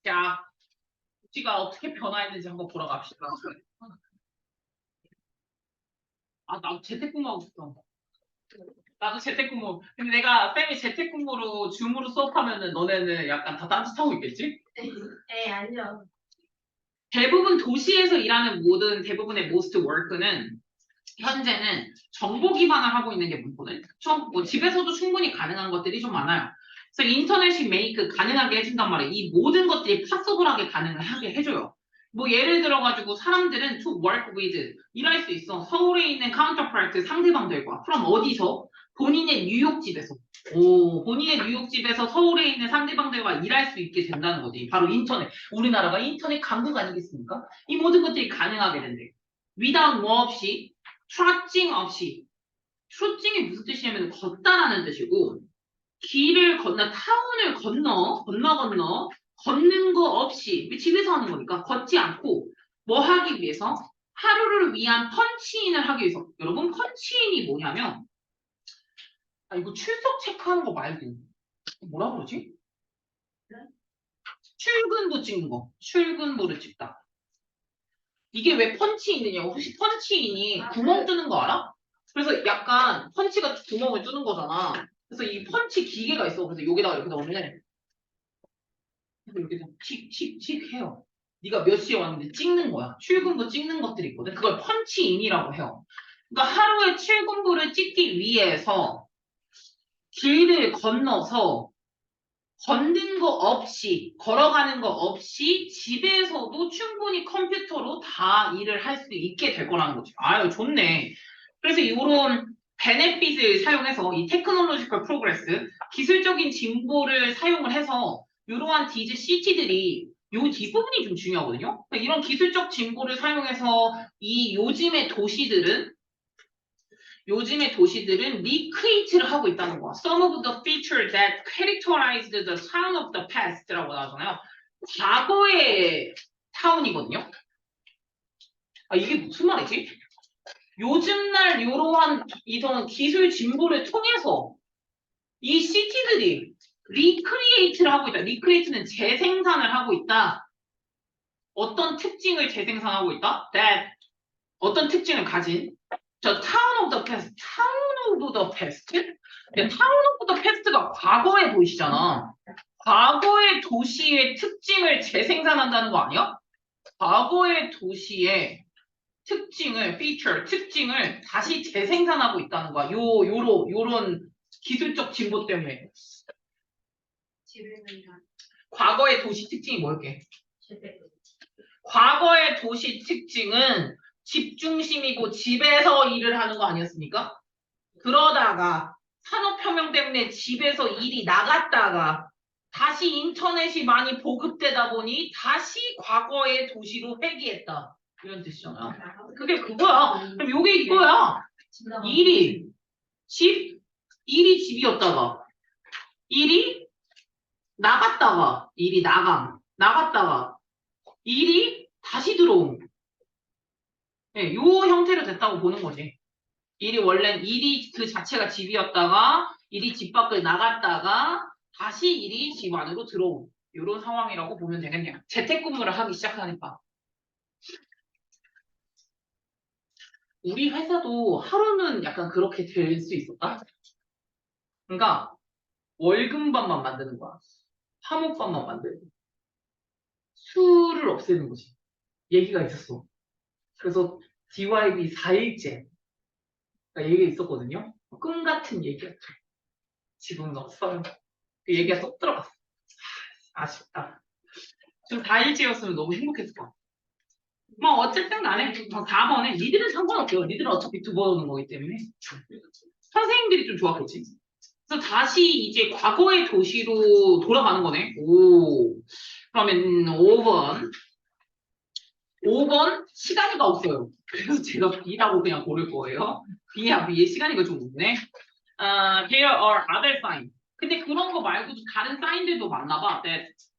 자, 도시가 어떻게 변화했는지 한번 보러 갑시다. 아, 나도 재택근무하고 싶어. 나도 재택근무. 근데 내가 쌤이 재택근무로 줌으로 수업하면은 너네는 약간 다 딴짓하고 있겠지? 네, 아니요. 대부분 도시에서 일하는 모든 대부분의 most work는 현재는 정보 기반을 하고 있는 게 많거든. 뭐 집에서도 충분히 가능한 것들이 좀 많아요. 그래서 인터넷이 메이크 가능하게 해준단 말이에요. 이 모든 것들이 파서블하게 가능하게 해줘요. 뭐 예를 들어가지고 사람들은 to work with 일할 수 있어. 서울에 있는 counterpart 상대방들과. 그럼 어디서? 본인의 뉴욕집에서. 오, 본인의 뉴욕집에서 서울에 있는 상대방들과 일할 수 있게 된다는 거지. 바로 인터넷. 우리나라가 인터넷 강국 아니겠습니까? 이 모든 것들이 가능하게 된대. without 뭐 없이 트러칭 없이. 트러칭이 무슨 뜻이냐면 걷다라는 뜻이고 길을 건너 타운을 건너 걷는 거 없이 집에서 하는 거니까 걷지 않고 뭐 하기 위해서 하루를 위한 펀치인을 하기 위해서. 여러분 펀치인이 뭐냐면 이거 출석 체크하는 거 말고 뭐라 그러지? 출근부 찍는 거. 출근부를 찍다. 이게 왜 펀치인이냐고. 혹시 펀치인이 구멍 뚫는 거 알아? 그래서 약간 펀치가 구멍을 뚫는 거잖아. 그래서 이 펀치 기계가 있어. 그래서 여기다가 이렇게 넣으면 이렇게 칙칙칙 해요. 네가 몇 시에 왔는데 찍는 거야. 출근부 찍는 것들이 있거든. 그걸 펀치인이라고 해요. 그러니까 하루에 출근부를 찍기 위해서 길을 건너서 걷는 거 없이, 걸어가는 거 없이 집에서도 충분히 컴퓨터로 다 일을 할 수 있게 될 거라는 거죠. 아유, 좋네. 그래서 이런 베네핏을 사용해서 이 테크놀로지컬 프로그레스, 기술적인 진보를 사용을 해서 이러한 디지 시티들이 요 뒷부분이 좀 중요하거든요. 그러니까 이런 기술적 진보를 사용해서 이 요즘의 도시들은 리크리에이트를 하고 있다는 거야. Some of the features that characterized the town of the past라고 나오잖아요. 과거의 타운이거든요. 아, 이게 무슨 말이지? 요즘날 이러한 이런 기술 진보를 통해서 이 시티들이 리크리에이트를 하고 있다. 리크리에이트는 재생산을 하고 있다. 어떤 특징을 재생산하고 있다? That 어떤 특징을 가진 저 Town of the Past, Town of the Past? Town of the Past가 과거의 도시잖아. 과거의 도시의 특징을 재생산한다는 거 아니야? 과거의 도시의 특징을, feature, 특징을 다시 재생산하고 있다는 거야. 요런 기술적 진보 때문에. 과거의 도시 특징이 뭘게? 과거의 도시 특징은 집 중심이고 집에서 일을 하는 거 아니었습니까? 그러다가 산업혁명 때문에 집에서 일이 나갔다가 다시 인터넷이 많이 보급되다 보니 다시 과거의 도시로 회귀했다. 이런 뜻이잖아. 그게 그거야. 그럼 요게 이거야. 일이 일이 집이었다가 일이 나갔다가 일이 나갔다가 일이 다시 들어옴. 네, 요 형태로 됐다고 보는 거지. 일이 그 자체가 집이었다가 일이 집 밖을 나갔다가 다시 일이 집 안으로 들어온 이런 상황이라고 보면 되겠네요. 재택근무를 하기 시작하니까. 우리 회사도 하루는 약간 그렇게 될 수 있었다. 그러니까 월급반만 만드는 거야. 화목반만 만들고 수를 없애는 거지. 얘기가 있었어. 그래서 DYB 4일째 얘기가 있었거든요. 꿈 같은 얘기였죠. 지금은 없어요. 그 얘기가 쏙 들어갔어. 아쉽다. 좀 4일째였으면 너무 행복했을 것 같아. 뭐 어쨌든 간에 4번에 니들은 상관없어요. 니들은 어차피 2번 오는 거기 때문에 선생님들이 좀 좋았겠지. 그래서 다시 이제 과거의 도시로 돌아가는 거네. 오. 그러면 5번 시간이가 없어요. 그래서 제가 B라고 그냥 고를 거예요. B야 B의 시간이가 좀 없네. There are other signs. 근데 그런 거 말고도 다른 사인들도 많나 봐.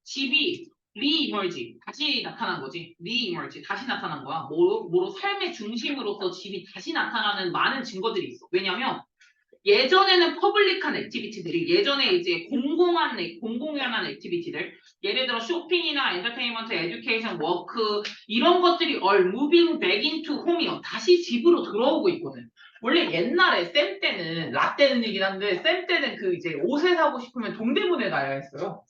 집이 re-emerge, 다시 나타난 거지. re-emerge, 다시 나타난 거야. 뭐로 삶의 중심으로서 집이 다시 나타나는 많은 증거들이 있어. 왜냐면 예전에는 퍼블릭한 액티비티들이 예전에 이제 공공연한 액티비티들 예를 들어 쇼핑이나 엔터테인먼트, 에듀케이션, 워크 이런 것들이 all moving back into home이요. 다시 집으로 들어오고 있거든. 원래 옛날에 쌤 때는 라떼는 얘긴 한데 쌤 때는 그 이제 옷을 사고 싶으면 동대문에 가야 했어요.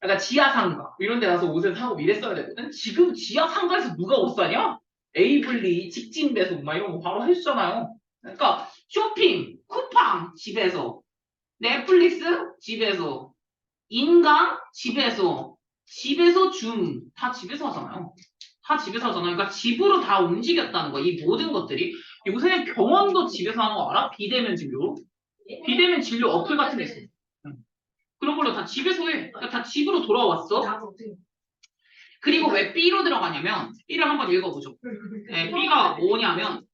약간 지하상가 이런 데 가서 옷을 사고 이랬어야 되거든. 지금 지하상가에서 누가 옷 사냐? 에이블리, 직진배송 막 이런 거 바로 해주잖아요. 그러니까 쇼핑, 쿠팡 집에서, 넷플릭스 집에서, 인강 집에서, 집에서 줌 다 집에서 하잖아요. 다 집에서 하잖아요. 그러니까 집으로 다 움직였다는 거야. 이 모든 것들이. 요새는 병원도 집에서 하는 거 알아? 비대면 진료. 비대면 진료 어플 같은 게 있어. 응. 그런 걸로 다 집에서 해. 그러니까 다 집으로 돌아왔어. 그리고 왜 B로 들어가냐면 B를 한번 읽어보죠. 네, B가 뭐냐면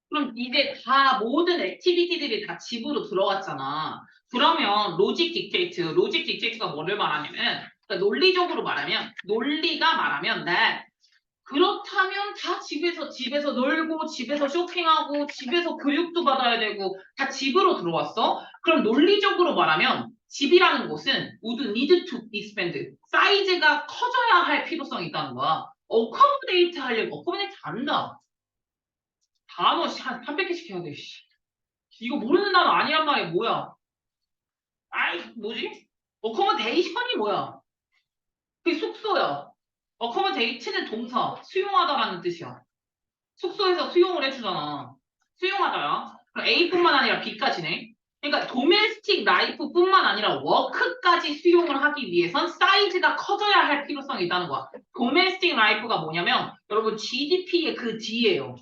그럼 이제 다 모든 액티비티들이 다 집으로 들어갔잖아. 그러면 로직 딕테이트가 뭐를 말하냐면 그러니까 논리적으로 말하면 논리가 말하면 네. 그렇다면 다 집에서 놀고 집에서 쇼핑하고 집에서 교육도 받아야 되고 다 집으로 들어왔어? 그럼 논리적으로 말하면 집이라는 곳은 would need to expand 사이즈가 커져야 할 필요성이 있다는 거야. 어커모데이트 하려면 어커모데이트 안다. 단어 한 300개씩 해야 돼. 씨. 이거 모르는 단어 아니란 말이야. 뭐야? 아이 뭐지? 어커모데이션이 뭐야? 그게 숙소야. 어커모데이트는 동사 수용하다라는 뜻이야. 숙소에서 수용을 해주잖아. 수용하다야. 그럼 A뿐만 아니라 B까지네. 그러니까 도메스틱 라이프뿐만 아니라 워크까지 수용을 하기 위해선 사이즈가 커져야 할 필요성이 있다는 거야. 도메스틱 라이프가 뭐냐면 여러분 GDP의 그 D예요.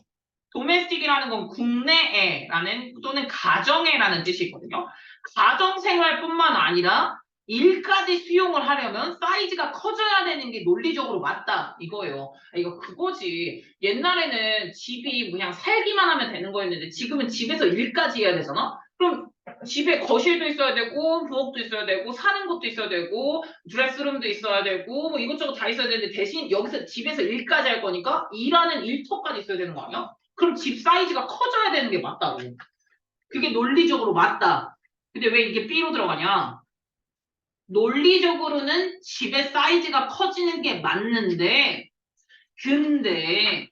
도메스틱이라는 건 국내에라는 또는 가정에라는 뜻이 있거든요. 가정생활뿐만 아니라 일까지 수용을 하려면 사이즈가 커져야 되는 게 논리적으로 맞다 이거예요. 이거 그거지. 옛날에는 집이 그냥 살기만 하면 되는 거였는데 지금은 집에서 일까지 해야 되잖아? 그럼 집에 거실도 있어야 되고 부엌도 있어야 되고 사는 것도 있어야 되고 드레스룸도 있어야 되고 뭐 이것저것 다 있어야 되는데 대신 여기서 집에서 일까지 할 거니까 일하는 일터까지 있어야 되는 거 아니야? 그럼 집 사이즈가 커져야 되는 게 맞다고. 그게 논리적으로 맞다. 근데 왜 이게 B로 들어가냐? 논리적으로는 집의 사이즈가 커지는 게 맞는데 근데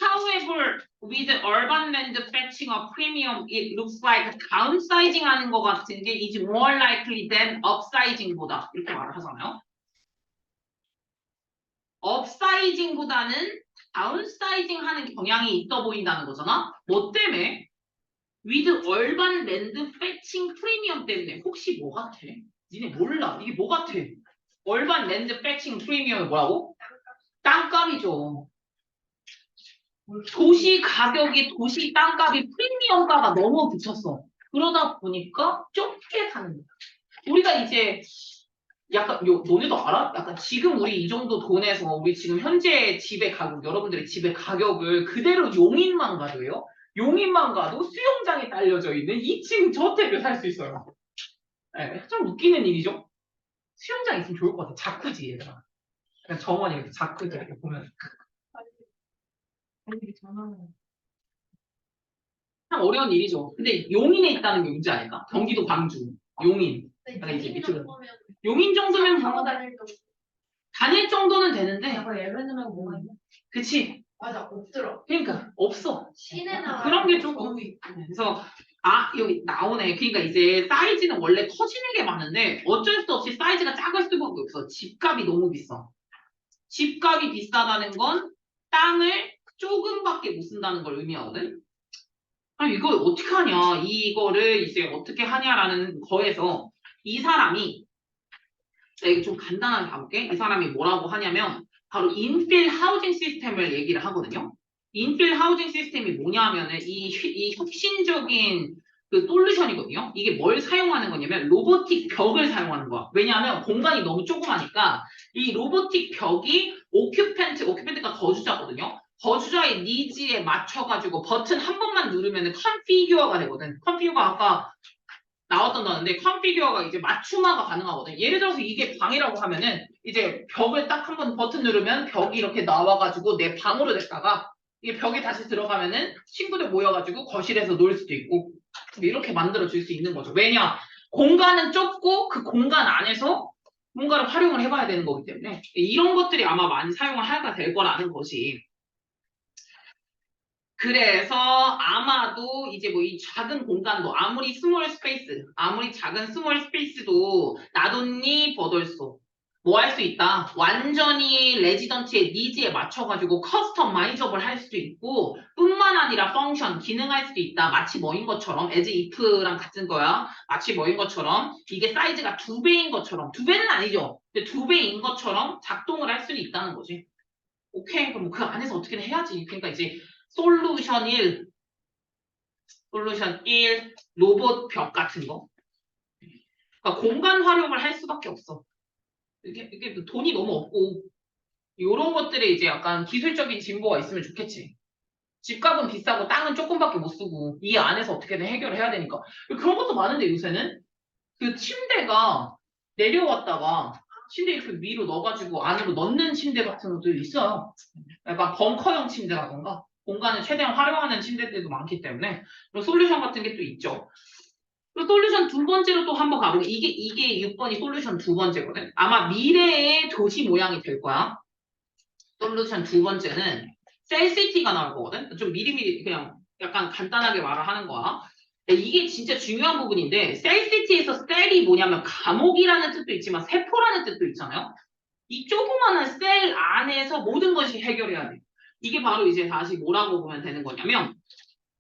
however with urban land fetching a premium it looks like downsizing 하는 것 같은 게 is more likely than upsizing보다 이렇게 말을 하잖아요. upsizing보다는 다운사이징 하는 경향이 있어 보인다는 거잖아. 뭐 때문에? with urban land fetching 프리미엄 때문에. 혹시 뭐 같아? 니네 몰라. 이게 뭐 같아? urban land fetching 프리미엄이 뭐라고? 땅값이죠. 도시 가격이 도시 땅값이 프리미엄가가 너무 붙였어. 그러다 보니까 좁게 사는 거야. 우리가 이제 약간 너네도 알아? 약간 지금 우리 이 정도 돈에서 우리 지금 현재 집의 가격 여러분들의 집의 가격을 그대로 용인만 가도요. 용인만 가도 수영장에 딸려져 있는 2층 저택을 살 수 있어요. 네, 좀 웃기는 일이죠. 수영장 있으면 좋을 것 같아. 자쿠지 얘들아. 그냥 정원이 이렇게 자쿠지 이렇게 보면 참 어려운 일이죠. 근데 용인에 있다는 게 문제 아닐까? 경기도 광주, 용인. 아니, 이제 밑으로. 용인 정도면 뭐 다닐 정도는 되는데 예배누랑 뭐가 있나? 그치? 맞아, 없더라. 그러니까 없어. 시내나 그런 게 조금 그래서 여기 나오네. 그러니까 이제 사이즈는 원래 커지는 게 많은데 어쩔 수 없이 사이즈가 작을 수밖에 없어. 집값이 너무 비싸. 집값이 비싸다는 건 땅을 조금밖에 못 쓴다는 걸 의미하거든. 아니 이걸 어떻게 하냐? 이거를 이제 어떻게 하냐라는 거에서 이 사람이 이거 좀 간단하게 가볼게. 이 사람이 뭐라고 하냐면 바로 인필 하우징 시스템을 얘기를 하거든요. 인필 하우징 시스템이 뭐냐면은 이 혁신적인 그 솔루션이거든요. 이게 뭘 사용하는 거냐면 로보틱 벽을 사용하는 거야. 왜냐하면 공간이 너무 조그마니까 이 로보틱 벽이 오큐펜트가 거주자거든요. 거주자의 니즈에 맞춰가지고 버튼 한 번만 누르면 컨피규어가 되거든. 컨피규어가 아까 나왔던 단어인데 컨피규어가 이제 맞춤화가 가능하거든. 예를 들어서 이게 방이라고 하면은 이제 벽을 딱 한 번 버튼 누르면 벽이 이렇게 나와가지고 내 방으로 됐다가 이게 벽에 다시 들어가면은 친구들 모여가지고 거실에서 놀 수도 있고 이렇게 만들어줄 수 있는 거죠. 왜냐? 공간은 좁고 그 공간 안에서 뭔가를 활용을 해봐야 되는 거기 때문에 이런 것들이 아마 많이 사용을 하게 될 거라는 것이. 그래서 아마도 이제 뭐 이 작은 공간도 아무리 작은 스몰 스페이스도 나돈니 버돌소 뭐 할 수 있다. 완전히 레지던트의 니즈에 맞춰가지고 커스터마이저블 할 수도 있고 뿐만 아니라 펑션, 기능할 수도 있다. 마치 뭐인 것처럼 as if랑 같은 거야. 마치 뭐인 것처럼 이게 사이즈가 2배인 것처럼 2배는 아니죠. 근데 2배인 것처럼 작동을 할 수는 있다는 거지. 오케이. 그럼 그 안에서 어떻게든 해야지. 그러니까 이제 솔루션 1, 로봇 벽 같은 거. 그러니까 공간 활용을 할 수밖에 없어. 이게 돈이 너무 없고, 이런 것들에 이제 약간 기술적인 진보가 있으면 좋겠지. 집값은 비싸고 땅은 조금밖에 못 쓰고, 이 안에서 어떻게든 해결을 해야 되니까. 그런 것도 많은데 요새는? 그 침대가 내려왔다가, 침대 이렇게 위로 넣어가지고 안으로 넣는 침대 같은 것도 있어요. 약간 벙커형 침대라던가. 공간을 최대한 활용하는 침대들도 많기 때문에 그런 솔루션 같은 게 또 있죠. 또 솔루션 두 번째로 또 한번 가보게. 이게 6번이 솔루션 두 번째거든. 아마 미래의 도시 모양이 될 거야. 솔루션 두 번째는 셀시티가 나올 거거든. 좀 미리미리 그냥 약간 간단하게 말을 하는 거야. 이게 진짜 중요한 부분인데 셀시티에서 셀이 뭐냐면 감옥이라는 뜻도 있지만 세포라는 뜻도 있잖아요. 이 조그마한 셀 안에서 모든 것이 해결해야 돼. 이게 바로 이제 다시 뭐라고 보면 되는 거냐면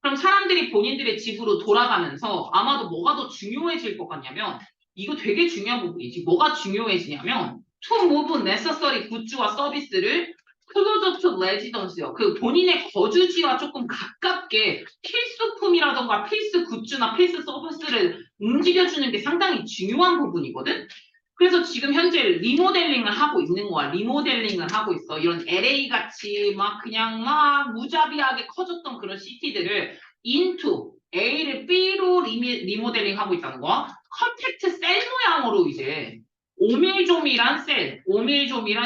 그럼 사람들이 본인들의 집으로 돌아가면서 아마도 뭐가 더 중요해질 것 같냐면 이거 되게 중요한 부분이지. 뭐가 중요해지냐면 to move necessary 굿즈와 서비스를 closer to residence요. 그 본인의 거주지와 조금 가깝게 필수품이라던가 필수 굿즈나 필수 서비스를 움직여주는 게 상당히 중요한 부분이거든. 그래서 지금 현재 리모델링을 하고 있는 거야. 리모델링을 하고 있어. 이런 LA 같이 막 그냥 막 무자비하게 커졌던 그런 시티들을 into A를 B로 리모델링 하고 있다는 거야. 컨택트 셀 모양으로 이제 오밀조밀한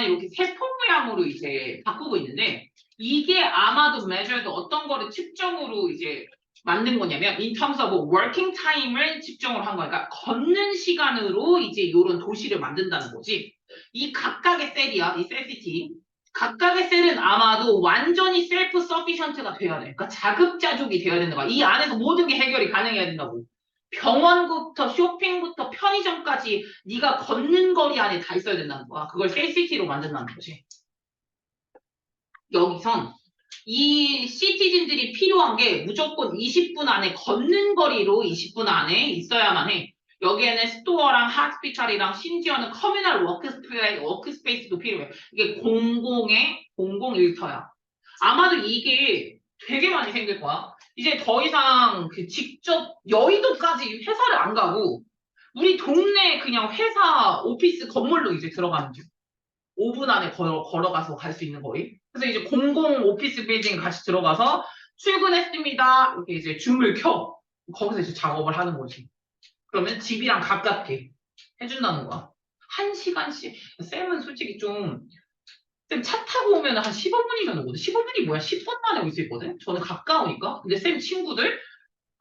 이렇게 세포 모양으로 이제 바꾸고 있는데 이게 아마도 measured 어떤 거를 측정으로 이제 만든 거냐면 in terms of working time을 측정을 한 거야. 그러니까 걷는 시간으로 이제 이런 도시를 만든다는 거지. 이 각각의 셀이야, 이 셀시티. 각각의 셀은 아마도 완전히 셀프 서피션트가 돼야 돼. 그러니까 자급자족이 돼야 된다. 이 안에서 모든 게 해결이 가능해야 된다고. 병원부터 쇼핑부터 편의점까지 네가 걷는 거리 안에 다 있어야 된다는 거야. 그걸 셀시티로 만든다는 거지. 여기선 이 시티즌들이 필요한 게 무조건 20분 안에 걷는 거리로 20분 안에 있어야만 해. 여기에는 스토어랑 하스피탈이랑 심지어는 커뮤널 워크스페이스도 필요해. 이게 공공 일터야. 아마도 이게 되게 많이 생길 거야. 이제 더 이상 그 직접 여의도까지 회사를 안 가고 우리 동네 그냥 회사 오피스 건물로 이제 들어가는 중. 5분 안에 걸어가서 갈 수 있는 거리. 그래서 이제 공공 오피스 빌딩 같이 들어가서 출근했습니다. 이렇게 이제 줌을 켜. 거기서 이제 작업을 하는 거지. 그러면 집이랑 가깝게 해준다는 거야. 1시간씩. 쌤은 솔직히 좀, 쌤 차 타고 오면 한 15분이면 오거든. 15분이 뭐야? 10분 만에 올 수 있거든. 저는 가까우니까. 근데 쌤 친구들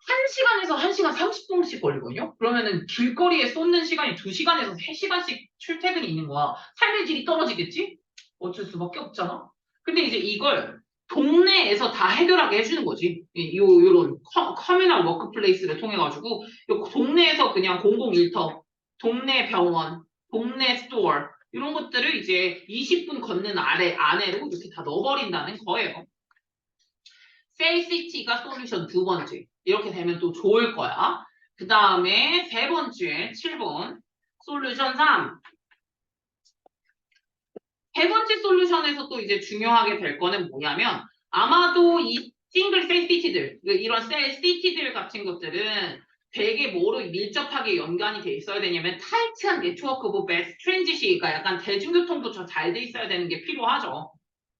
1시간에서 1시간 30분씩 걸리거든요? 그러면은 길거리에 쏟는 시간이 2시간에서 3시간씩 출퇴근이 있는 거야. 삶의 질이 떨어지겠지? 어쩔 수밖에 없잖아? 근데 이제 이걸 동네에서 다 해결하게 해주는 거지. 요런 커뮤널 워크플레이스를 통해가지고 요 동네에서 그냥 공공 일터, 동네 병원, 동네 스토어 이런 것들을 이제 20분 걷는 안에로 이렇게 다 넣어버린다는 거예요. 셀시티가 솔루션 두 번째. 이렇게 되면 또 좋을 거야. 그 다음에 세 번째, 7번. 솔루션 3. 세 번째 솔루션에서 또 이제 중요하게 될 거는 뭐냐면 아마도 이 싱글 셀시티들, 이런 셀시티들 같은 것들은 되게 뭐로 밀접하게 연관이 돼 있어야 되냐면 타이트한 네트워크 오브 매스 트랜지시가 약간 대중교통도 잘 돼 있어야 되는 게 필요하죠.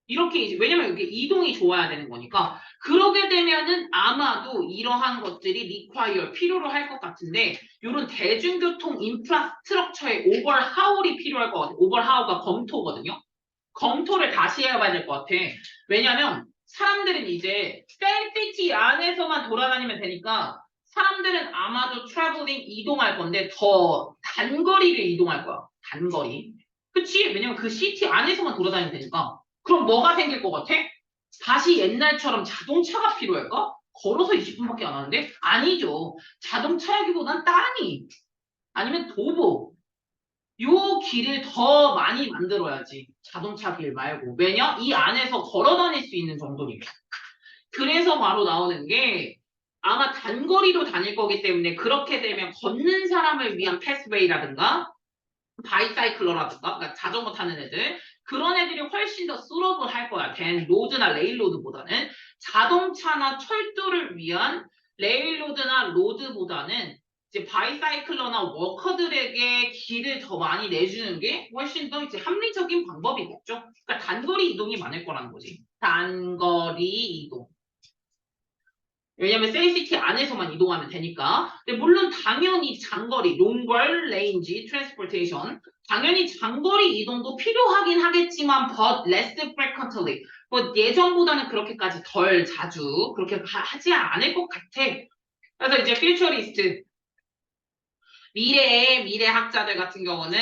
이렇게 이제 왜냐면 이게 이동이 좋아야 되는 거니까 그러게 되면은 아마도 이러한 것들이 필요로 할 것 같은데 이런 대중교통 인프라스트럭처의 오버하울이 필요할 것 같아요. 오버하울가 검토거든요. 검토를 다시 해봐야 될 것 같아. 왜냐면 사람들은 이제 셀시티 안에서만 돌아다니면 되니까 사람들은 아마도 트래블링 이동할 건데 더 단거리를 이동할 거야. 단거리. 그치? 왜냐면 그 시티 안에서만 돌아다니면 되니까. 그럼 뭐가 생길 것 같아? 다시 옛날처럼 자동차가 필요할까? 걸어서 20분밖에 안 하는데? 아니죠. 자동차라기보단 땅이 아니면 도보 요 길을 더 많이 만들어야지. 자동차 길 말고. 왜냐? 이 안에서 걸어 다닐 수 있는 정도니까. 그래서 바로 나오는 게 아마 단거리로 다닐 거기 때문에 그렇게 되면 걷는 사람을 위한 패스웨이라든가 바이사이클러라든가 그러니까 자전거 타는 애들 그런 애들이 훨씬 더 수업을 할 거야. 된 로드나 레일로드보다는 자동차나 철도를 위한 레일로드나 로드보다는 이제 바이사이클러나 워커들에게 길을 더 많이 내주는 게 훨씬 더 이제 합리적인 방법이겠죠. 그러니까 단거리 이동이 많을 거라는 거지. 단거리 이동. 왜냐면 셀시티 안에서만 이동하면 되니까. 근데 물론 당연히 장거리, longer range transportation, 당연히 장거리 이동도 필요하긴 하겠지만 but less frequently. 뭐 예전보다는 그렇게까지 덜 자주 그렇게 하지 않을 것 같아. 그래서 이제 futurist 미래의 미래학자들 같은 경우는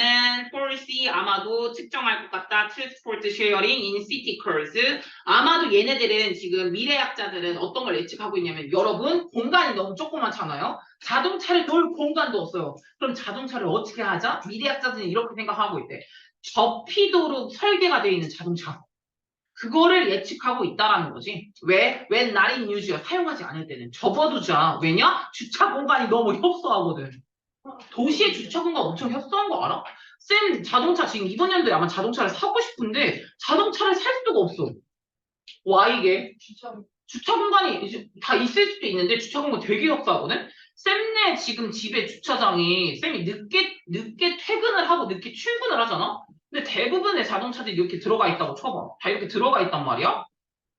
foresee 아마도 측정할 것 같다. transport sharing in city cars 아마도 얘네들은 지금 미래학자들은 어떤 걸 예측하고 있냐면 여러분 공간이 너무 조그맣잖아요. 자동차를 놓을 공간도 없어요. 그럼 자동차를 어떻게 하자? 미래학자들은 이렇게 생각하고 있대. 접히도록 설계가 되어 있는 자동차. 그거를 예측하고 있다라는 거지. 왜? 왜 not in use야? 사용하지 않을 때는 접어두자. 왜냐? 주차 공간이 너무 협소하거든. 도시의 주차 공간 엄청 협소한 거 알아? 쌤 자동차 지금 이번 연도에 아마 자동차를 사고 싶은데 자동차를 살 수가 없어. 와 이게 주차 공간이 이제 다 있을 수도 있는데 주차 공간 되게 협소하거든? 쌤네 지금 집에 주차장이 쌤이 늦게 퇴근을 하고 늦게 출근을 하잖아? 근데 대부분의 자동차들이 이렇게 들어가 있다고 쳐봐. 다 이렇게 들어가 있단 말이야?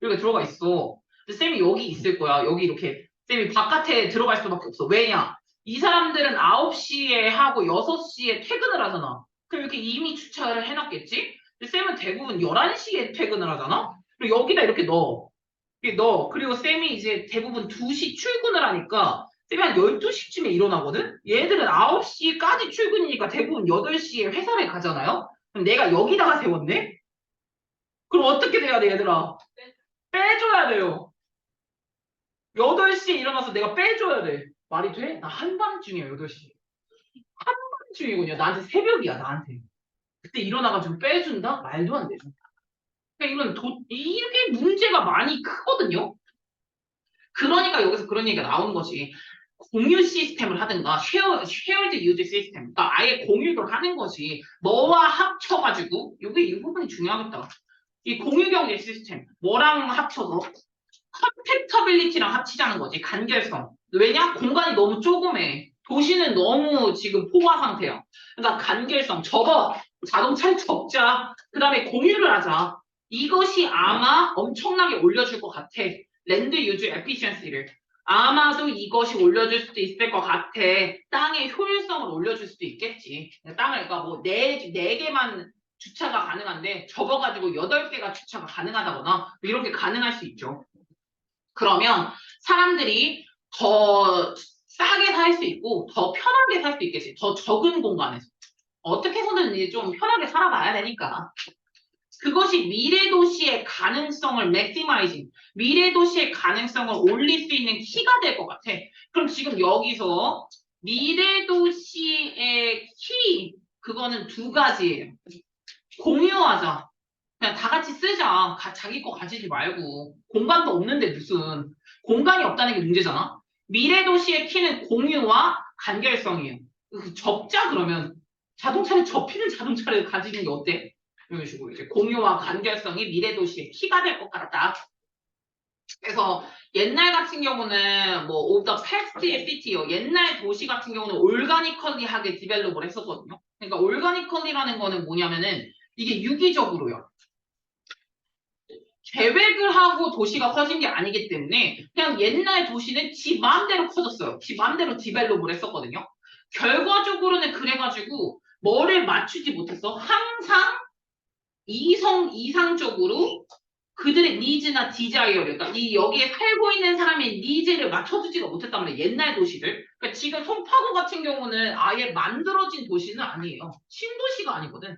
이렇게 들어가 있어. 근데 쌤이 여기 있을 거야. 여기 이렇게 쌤이 바깥에 들어갈 수밖에 없어. 왜냐? 이 사람들은 9시에 하고 6시에 퇴근을 하잖아. 그럼 이렇게 이미 주차를 해놨겠지? 근데 쌤은 대부분 11시에 퇴근을 하잖아? 그리고 여기다 이렇게 넣어. 이렇게 넣어. 그리고 쌤이 이제 대부분 2시 출근을 하니까 쌤이 한 12시쯤에 일어나거든? 얘들은 9시까지 출근이니까 대부분 8시에 회사를 가잖아요? 그럼 내가 여기다가 세웠네? 그럼 어떻게 돼야 돼, 얘들아? 빼줘야 돼요. 8시에 일어나서 내가 빼줘야 돼. 말이 돼? 나 한밤중이야, 8시. 한밤중이군요. 나한테 새벽이야, 나한테. 그때 일어나가지고 빼준다? 말도 안 되죠. 그러니까 이게 문제가 많이 크거든요? 그러니까 여기서 그런 얘기가 나오는 거지. 공유 시스템을 하든가, shared use 시스템. 그러니까 아예 공유를 하는 거지. 너와 합쳐가지고, 이 부분이 중요하겠다. 이 공유 경제 시스템. 뭐랑 합쳐서? 컴팩터빌리티랑 합치자는 거지. 간결성. 왜냐? 공간이 너무 조그매. 도시는 너무 지금 포화 상태야. 그러니까 간결성. 자동차를 접자. 그 다음에 공유를 하자. 이것이 아마 엄청나게 올려줄 것 같아. 랜드 유즈 에피션시를. 아마도 이것이 올려줄 수도 있을 것 같아. 땅의 효율성을 올려줄 수도 있겠지. 그러니까 뭐 네 개만 주차가 가능한데 접어가지고 8개가 주차가 가능하다거나 이렇게 가능할 수 있죠. 그러면 사람들이 더 싸게 살 수 있고 더 편하게 살 수 있겠지. 더 적은 공간에서. 어떻게 해서든 이제 좀 편하게 살아봐야 되니까. 그것이 미래 도시의 가능성을 maximizing, 미래 도시의 가능성을 올릴 수 있는 키가 될 것 같아. 그럼 지금 여기서 미래 도시의 키, 그거는 2가지예요. 공유하자. 그냥 다 같이 쓰자. 자기 거 가지지 말고. 공간도 없는데 무슨. 공간이 없다는 게 문제잖아. 미래 도시의 키는 공유와 간결성이에요. 접자 그러면. 자동차를 접히는 자동차를 가지는 게 어때? 이런 식으로 이제 공유와 간결성이 미래 도시의 키가 될 것 같다. 그래서 옛날 같은 경우는 뭐 of the past city요. 옛날 도시 같은 경우는 올가니컬리하게 디벨롭을 했었거든요. 그러니까 올가니컬리라는 거는 뭐냐면은 이게 유기적으로요. 계획을 하고 도시가 커진 게 아니기 때문에 그냥 옛날 도시는 지 마음대로 커졌어요. 지 마음대로 디벨롭을 했었거든요. 결과적으로는 그래가지고 뭐를 맞추지 못했어. 항상 이상적으로 그들의 니즈나 디자이어를, 그러니까 이 여기에 살고 있는 사람의 니즈를 맞춰주지가 못했단 말이에요. 옛날 도시를. 그러니까 지금 송파구 같은 경우는 아예 만들어진 도시는 아니에요. 신도시가 아니거든.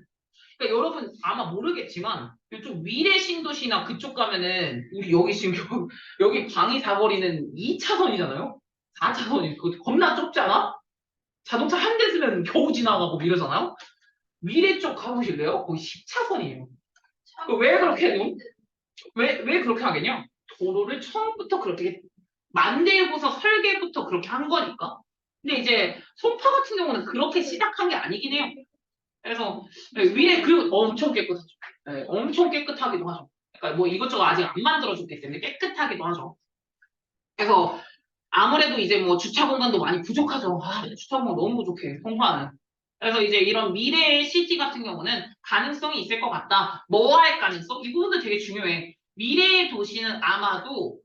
그러니까 여러분 아마 모르겠지만 이쪽 미래 신도시나 그쪽 가면은 우리 여기 지금 여기 광희 사거리는 2차선이잖아요. 4차선이 그거 겁나 좁잖아. 자동차 한 대 쓰면 겨우 지나가고 이러잖아요. 미래 쪽 가보실래요? 거의 10차선이에요. 왜 그렇게 해요? 왜 그렇게 하겠냐? 도로를 처음부터 그렇게 만들고서 설계부터 그렇게 한 거니까. 근데 이제 송파 같은 경우는 그렇게 시작한 게 아니긴 해요. 그래서 위에 그리고 엄청 깨끗하죠. 네, 엄청 깨끗하기도 하죠. 그러니까 뭐 이것저것 아직 안 만들어졌기 때문에 깨끗하기도 하죠. 그래서 아무래도 이제 뭐 주차 공간도 많이 부족하죠. 아, 주차 공간 너무 부족해. 송파는. 그래서 이제 이런 미래의 시티 같은 경우는 가능성이 있을 것 같다. 뭐 할 가능성? 이 부분도 되게 중요해. 미래의 도시는 아마도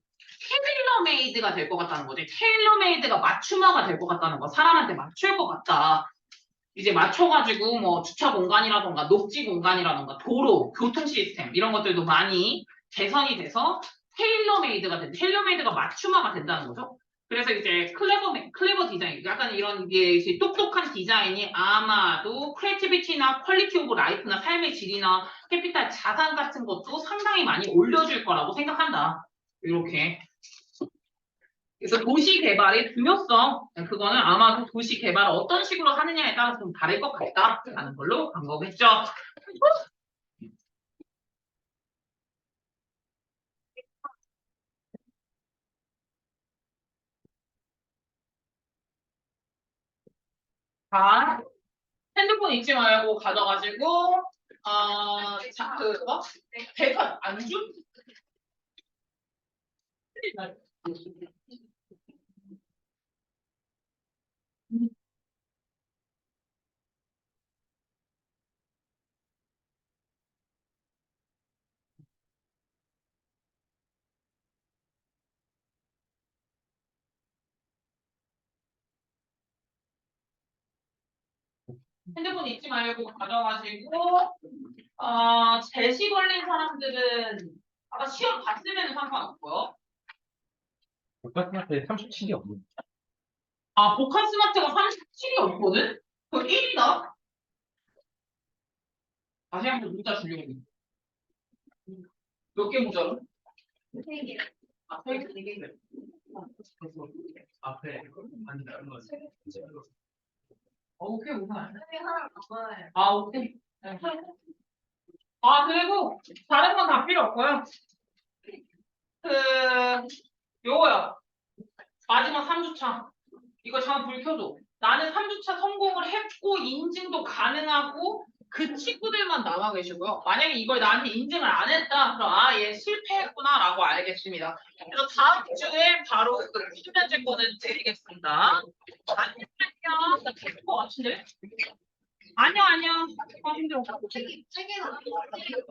테일러메이드가 될 것 같다는 거지. 테일러메이드가 맞춤화가 될 것 같다는 거. 사람한테 맞출 것 같다. 이제 맞춰가지고 뭐 주차 공간이라던가 녹지 공간이라던가 도로, 교통 시스템 이런 것들도 많이 개선이 돼서 테일러메이드가 맞춤화가 된다는 거죠. 그래서 이제 클레버 디자인, 약간 이런 게 이제 똑똑한 디자인이 아마도 크리에이티비티나 퀄리티 오브 라이프나 삶의 질이나 캐피탈 자산 같은 것도 상당히 많이 올려줄 거라고 생각한다. 이렇게. 그래서 도시 개발의 중요성, 그거는 아마도 도시 개발을 어떤 식으로 하느냐에 따라서 좀 다를 것 같다라는 걸로 언급했죠. 자, 핸드폰 잊지 말고 가져가지고, 자, 뭐? 대판 안주? 핸드폰 잊지 말고 가져가시고, 제시 걸린 사람들은 아마 시험 봤으면 상관없고요. 복합한테 37이 없네. 아, 복합스마트가 37이 없거든? 그거 1이다? 다시 한번 문자 주려고. 몇 개 모자라? 세 개. 아, 세 개. 앞에 많이 다른 거지. 오케이, 오케이. 세개 하나 남아요. 아, 오케이. 네. 아, 그리고 다른 건 다 필요 없고요. 그, 요거요. 마지막 3주차. 이거 잠깐 불 켜줘. 나는 3주차 성공을 했고 인증도 가능하고 그 친구들만 남아 계시고요. 만약에 이걸 나한테 인증을 안 했다. 그럼 얘 실패했구나 라고 알겠습니다. 그래서 다음 주에 바로 그 수면제 거는 드리겠습니다. 안녕. 나될것 같은데? 안녕. 아, 힘들어. 세 개가 남아요.